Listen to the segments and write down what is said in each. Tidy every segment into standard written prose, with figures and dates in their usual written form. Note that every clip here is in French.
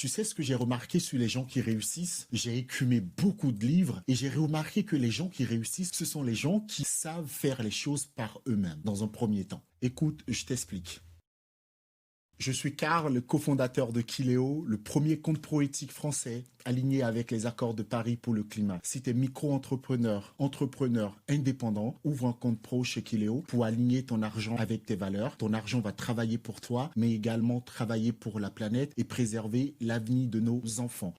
Tu sais ce que j'ai remarqué sur les gens qui réussissent? J'ai écumé beaucoup de livres et j'ai remarqué que les gens qui réussissent, ce sont les gens qui savent faire les choses par eux-mêmes dans un premier temps. Écoute, je t'explique. Je suis Karl, cofondateur de Kiléo, le premier compte pro-éthique français aligné avec les accords de Paris pour le climat. Si tu es micro-entrepreneur, entrepreneur indépendant, ouvre un compte pro chez Kiléo pour aligner ton argent avec tes valeurs. Ton argent va travailler pour toi, mais également travailler pour la planète et préserver l'avenir de nos enfants.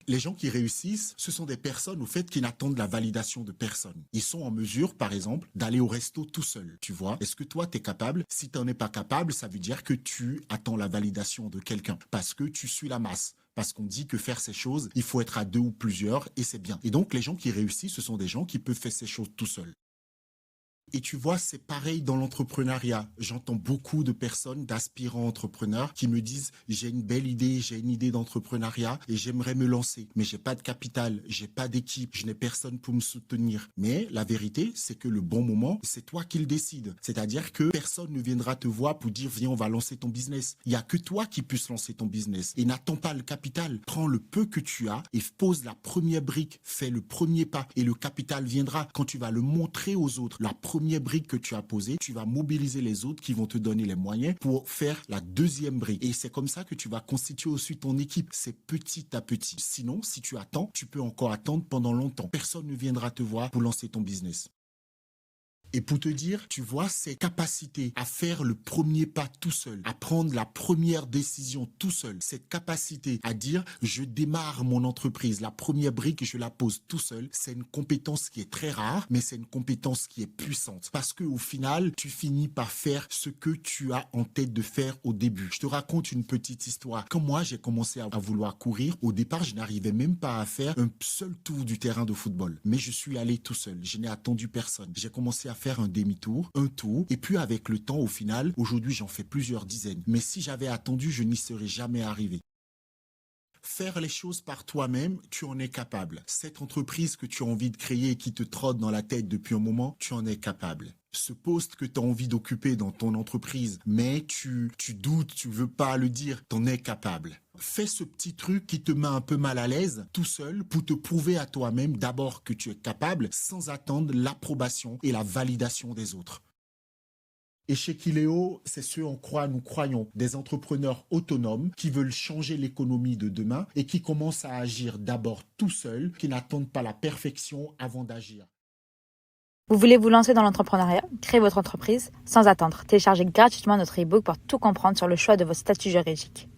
Les gens qui réussissent, ce sont des personnes au fait qui n'attendent la validation de personne. Ils sont en mesure, par exemple, d'aller au resto tout seul, tu vois. Est-ce que toi, tu es capable? Si tu n'en es pas capable, ça veut dire que tu attends la validation de quelqu'un parce que tu suis la masse. Parce qu'on dit que faire ces choses, il faut être à deux ou plusieurs et c'est bien. Et donc, les gens qui réussissent, ce sont des gens qui peuvent faire ces choses tout seuls. Et tu vois, c'est pareil dans l'entrepreneuriat. J'entends beaucoup de personnes, d'aspirants entrepreneurs qui me disent j'ai une belle idée, j'ai une idée d'entrepreneuriat et j'aimerais me lancer. Mais j'ai pas de capital, j'ai pas d'équipe, je n'ai personne pour me soutenir. Mais la vérité, c'est que le bon moment, c'est toi qui le décides. C'est-à-dire que personne ne viendra te voir pour dire viens, on va lancer ton business. Il y a que toi qui puisses lancer ton business. Et n'attends pas le capital. Prends le peu que tu as et pose la première brique. Fais le premier pas et le capital viendra quand tu vas le montrer aux autres. La première brique que tu as posée, tu vas mobiliser les autres qui vont te donner les moyens pour faire la deuxième brique. Et c'est comme ça que tu vas constituer aussi ton équipe. C'est petit à petit. Sinon, si tu attends, tu peux encore attendre pendant longtemps. Personne ne viendra te voir pour lancer ton business. Et pour te dire, tu vois, ces capacités à faire le premier pas tout seul, à prendre la première décision tout seul, cette capacité à dire je démarre mon entreprise, la première brique je la pose tout seul, c'est une compétence qui est très rare, mais c'est une compétence qui est puissante. Parce qu'au final, tu finis par faire ce que tu as en tête de faire au début. Je te raconte une petite histoire. Quand moi j'ai commencé à vouloir courir, au départ je n'arrivais même pas à faire un seul tour du terrain de football. Mais je suis allé tout seul, je n'ai attendu personne. J'ai commencé à faire un demi-tour, un tour, et puis avec le temps, au final, aujourd'hui j'en fais plusieurs dizaines. Mais si j'avais attendu, je n'y serais jamais arrivé. Faire les choses par toi-même, tu en es capable. Cette entreprise que tu as envie de créer et qui te trotte dans la tête depuis un moment, tu en es capable. Ce poste que tu as envie d'occuper dans ton entreprise, mais tu doutes, tu veux pas le dire, tu en es capable. Fais ce petit truc qui te met un peu mal à l'aise tout seul pour te prouver à toi-même d'abord que tu es capable sans attendre l'approbation et la validation des autres. Et chez Kiléo, c'est ce en quoi nous croyons, des entrepreneurs autonomes qui veulent changer l'économie de demain et qui commencent à agir d'abord tout seuls, qui n'attendent pas la perfection avant d'agir. Vous voulez vous lancer dans l'entrepreneuriat, créer votre entreprise sans attendre. Téléchargez gratuitement notre e-book pour tout comprendre sur le choix de votre statut juridique.